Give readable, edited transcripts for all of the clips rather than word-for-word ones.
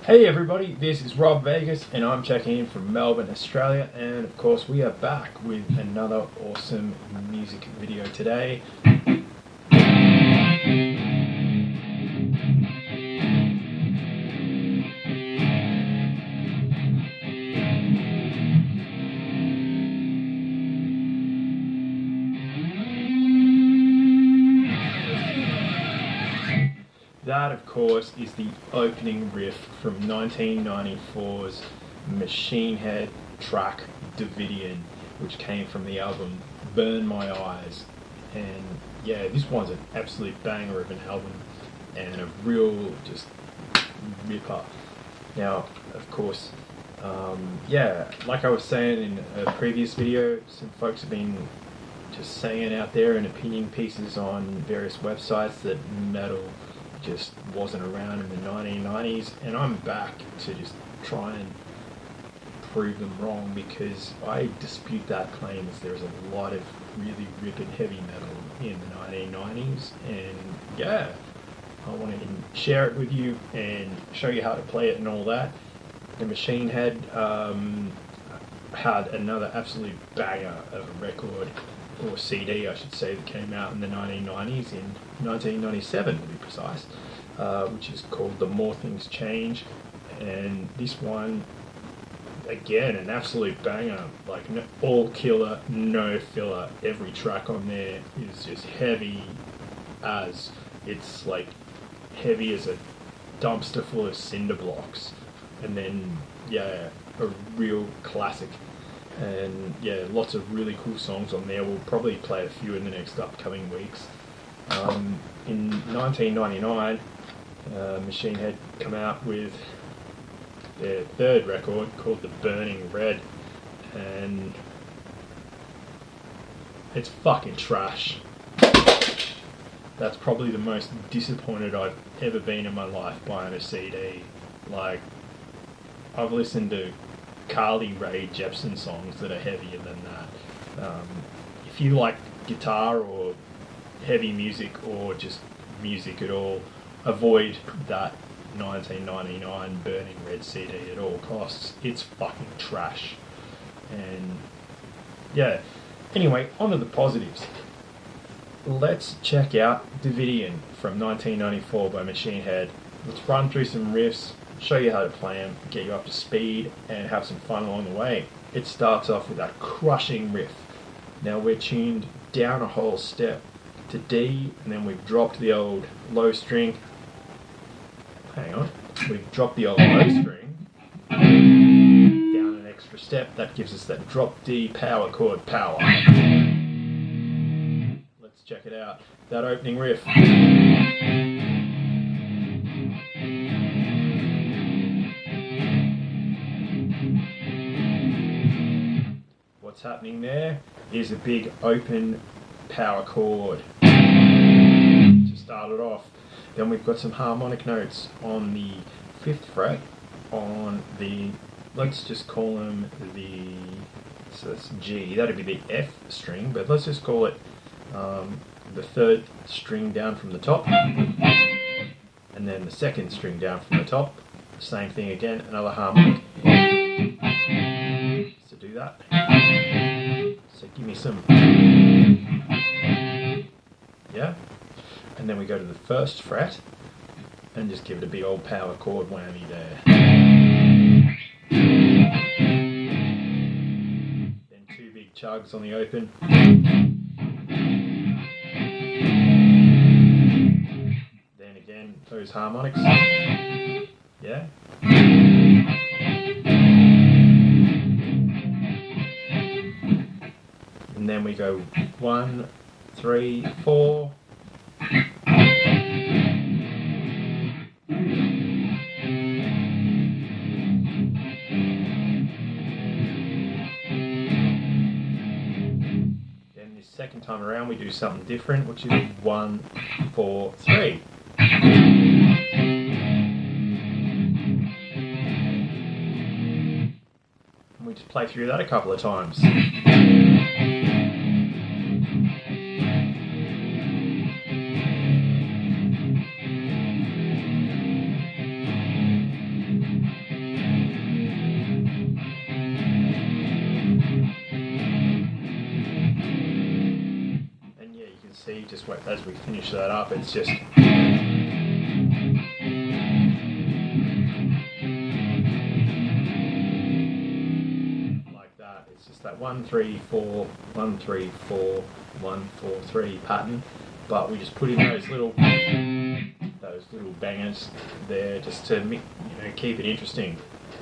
Hey everybody, this is Rob Vegas and I'm checking in from Melbourne, Australia, and of course we are back with another awesome music video today. That, of course, is the opening riff from 1994's Machine Head track Davidian, which came from the album Burn My Eyes. And yeah, this one's an absolute banger of an album and a real just ripper. Now, of course, like I was saying in a previous video, some folks have been just saying out there in opinion pieces on various websites that metal just wasn't around in the 1990s, and I'm back to just try and prove them wrong, because I dispute that claim, as there's a lot of really ripping heavy metal in the 1990s, and yeah, I want to share it with you and show you how to play it and all that. The Machine Head had another absolute banger of a record, or CD I should say, that came out in the 1990s, in 1997 to be precise, which is called The More Things Change. And this one, again, an absolute banger, like all killer, no filler. Every track on there is just heavy as, it's like heavy as a dumpster full of cinder blocks. And then, yeah, a real classic. And yeah, lots of really cool songs on there. We'll probably play a few in the next upcoming weeks. In 1999, Machine Head come out with their third record called The Burning Red, and it's fucking trash. That's probably the most disappointed I've ever been in my life buying a CD. Like, I've listened to Carly Rae Jepsen songs that are heavier than that. If you like guitar or heavy music, or just music at all, avoid that 1999 Burning Red CD at all costs. It's fucking trash. And yeah, anyway, on to the positives. Let's check out Davidian from 1994 by Machine Head. Let's run through some riffs, show you how to play them, get you up to speed, and have some fun along the way. It starts off with that crushing riff. Now we're tuned down a whole step to D, and then we've dropped the old low string. Hang on. We've dropped the old low string down an extra step. That gives us that drop D power chord power. Let's check it out. That opening riff. What's happening there is a big open power chord to start it off. Then we've got some harmonic notes on the 5th fret on the, let's just call them so that's G, that'd be the F string, but let's just call it the 3rd string down from the top, and then the 2nd string down from the top. Same thing again, another harmonic. So do that. So give me some, yeah, and then we go to the 1st fret and just give it a big old power chord whammy there. Then 2 big chugs on the open. Then again, those harmonics, yeah. And then we go 1, 3, 4. Then this second time around we do something different, which is 1, 4, 3. And we just play through that a couple of times. just wait as we finish that up. It's just like that. It's just that 1 3 4 1 3 4 1 4 3 pattern, but we just put in those little bangers there just to keep it interesting,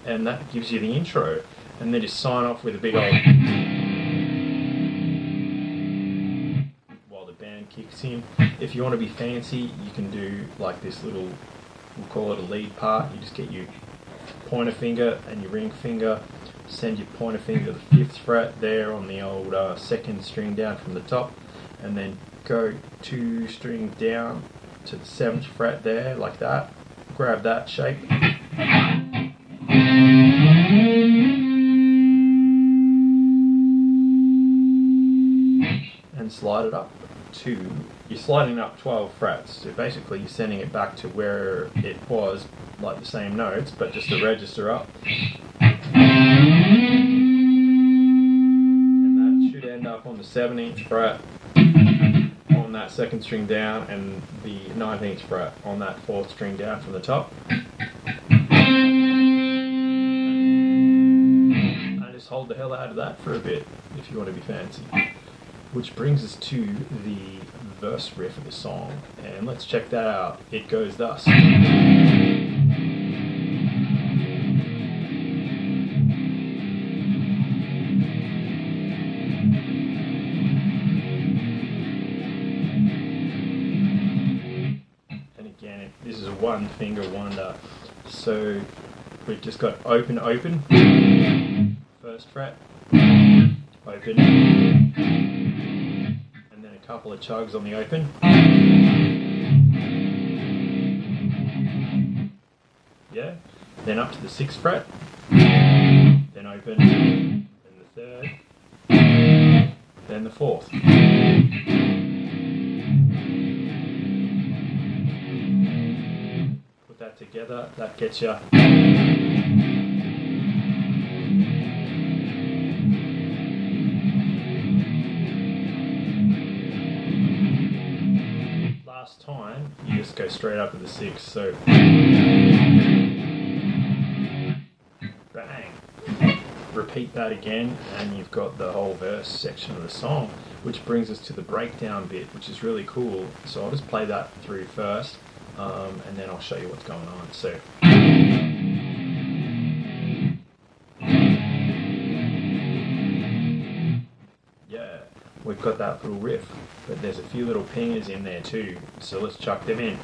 and that gives you the intro, and then just sign off with a big old while the band kicks in. If you want to be fancy, you can do like this little, we'll call it a lead part. You just get your pointer finger and your ring finger, send your pointer finger to the 5th fret there on the old 2nd string down from the top, and then go 2 strings down to the 7th fret there, like that. Grab that shape. And slide it up to, you're sliding up 12 frets. So basically you're sending it back to where it was, like the same notes, but just a register up. And that should end up on the 17th fret on that 2nd string down, and the 19th fret on that 4th string down from the top. And just hold the hell out of that for a bit if you want to be fancy. Which brings us to the verse riff of the song, and let's check that out. It goes thus. This is a 1 finger wonder. So we've just got open, open, 1st fret, open, and then a couple of chugs on the open. Yeah. Then up to the 6th fret, then open, then the 3rd, then the 4th. That together, that gets you last time you just go straight up to the 6th, so bang, repeat that again, and you've got the whole verse section of the song, which brings us to the breakdown bit, which is really cool. So I'll just play that through first. And then I'll show you what's going on. So yeah, we've got that little riff, but there's a few little pingers in there too, so let's chuck them in.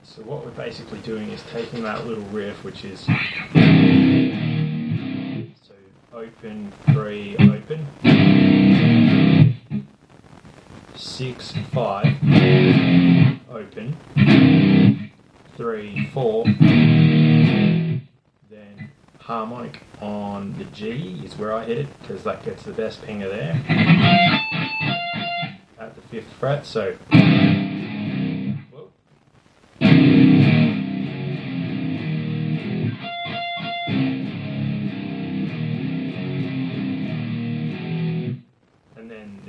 So what we're basically doing is taking that little riff, which is so open, 3, open, 6, 5, open, 3, 4, then harmonic on the G is where I hit it, because that gets the best pinger there at the 5th fret. So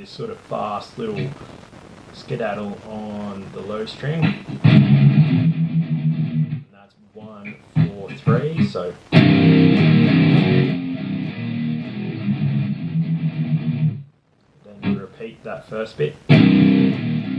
sort of fast little skedaddle on the low string, and that's 1, 4, 3. So then you repeat that first bit, then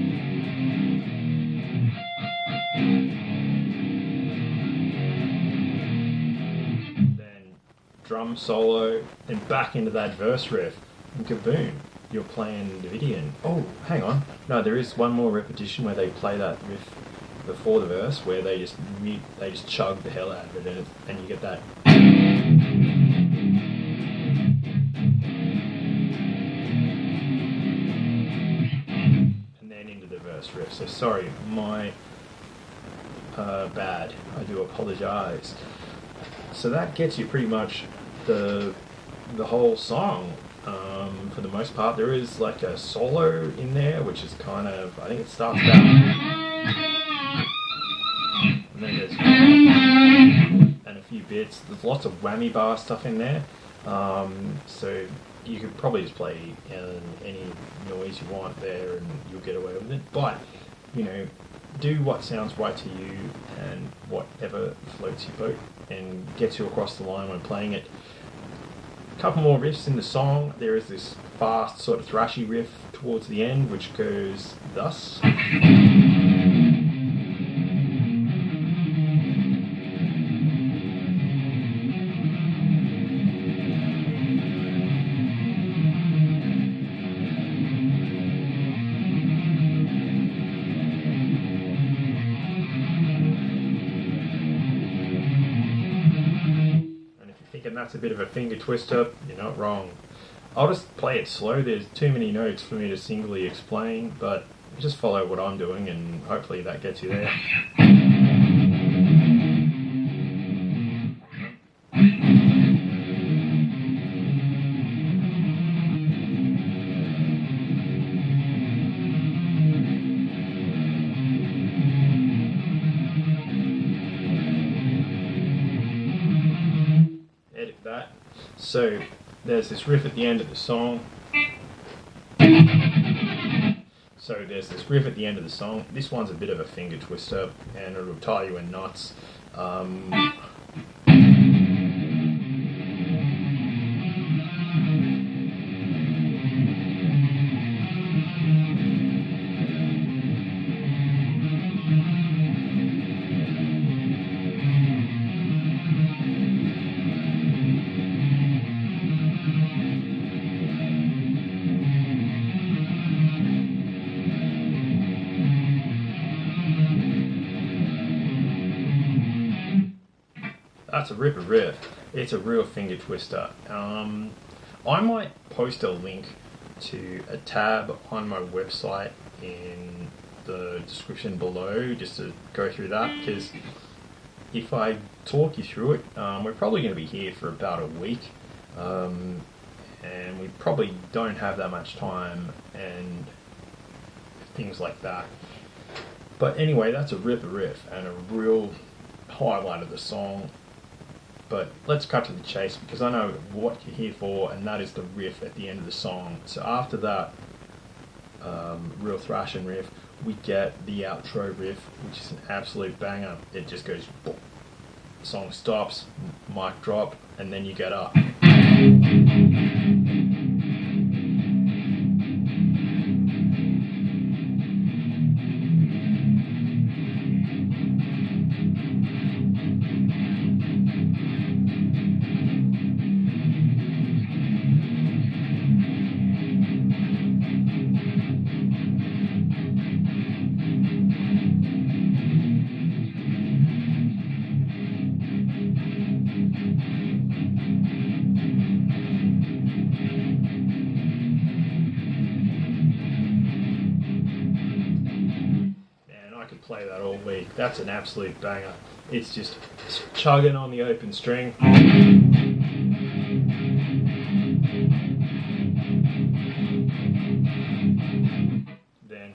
drum solo, then back into that verse riff, and kaboom, you're playing Davidian. Oh, hang on. No, there is one more repetition where they play that riff before the verse, where they just chug the hell out of it, and you get that. And then into the verse riff. So sorry, my bad. I do apologise. So that gets you pretty much the the whole song. For the most part, there is like a solo in there, which is kind of, I think it starts out, and then it goes, and a few bits. There's lots of whammy bar stuff in there, so you could probably just play any noise you want there, and you'll get away with it. But you know, do what sounds right to you, and whatever floats your boat and gets you across the line when playing it. A couple more riffs in the song. There is this fast sort of thrashy riff towards the end, which goes thus. And that's a bit of a finger twister, you're not wrong. I'll just play it slow. There's too many notes for me to singly explain, but just follow what I'm doing and hopefully that gets you there. So there's this riff at the end of the song. This one's a bit of a finger twister and it'll tie you in knots. That's a ripper riff. It's a real finger twister. I might post a link to a tab on my website in the description below just to go through that, because if I talk you through it, we're probably going to be here for about a week, and we probably don't have that much time and things like that. But anyway, that's a ripper riff and a real highlight of the song. But let's cut to the chase, because I know what you're here for, and that is the riff at the end of the song. So after that real thrashing riff, we get the outro riff, which is an absolute banger. It just goes boom. The song stops, mic drop, and then you get up. Play that all week. That's an absolute banger. It's just chugging on the open string. Then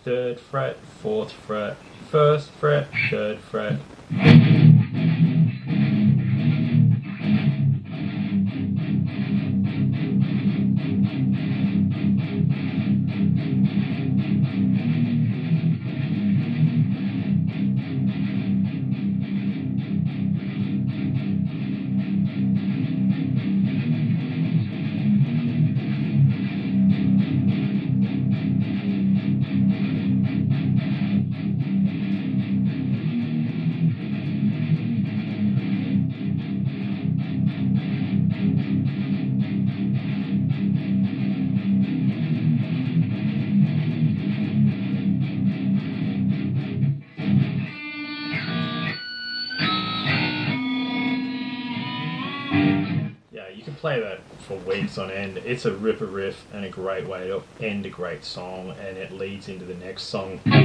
3rd fret, 4th fret, 1st fret, 3rd fret. Play that for weeks on end. It's a ripper riff and a great way to end a great song, and it leads into the next song. Yeah,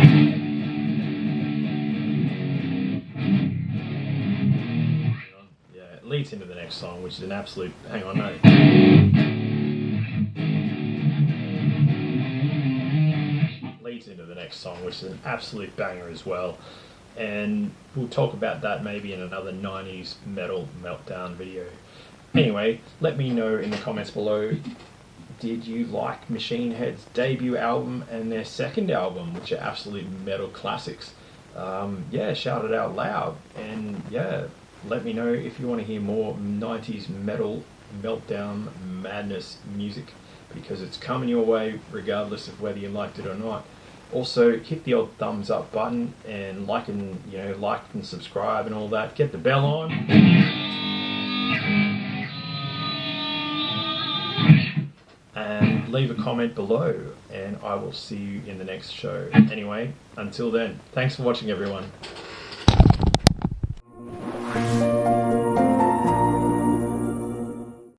it leads into the next song, which is an absolute, hang on, no. Leads into the next song, which is an absolute banger as well. And we'll talk about that maybe in another 90s metal meltdown video. Anyway, let me know in the comments below, did you like Machine Head's debut album and their second album, which are absolute metal classics? Yeah, shout it out loud. And yeah, let me know if you want to hear more 90s metal meltdown madness music, because it's coming your way regardless of whether you liked it or not. Also, hit the old thumbs up button and like and subscribe and all that. Get the bell on. And leave a comment below, and I will see you in the next show. Anyway, until then, thanks for watching, everyone.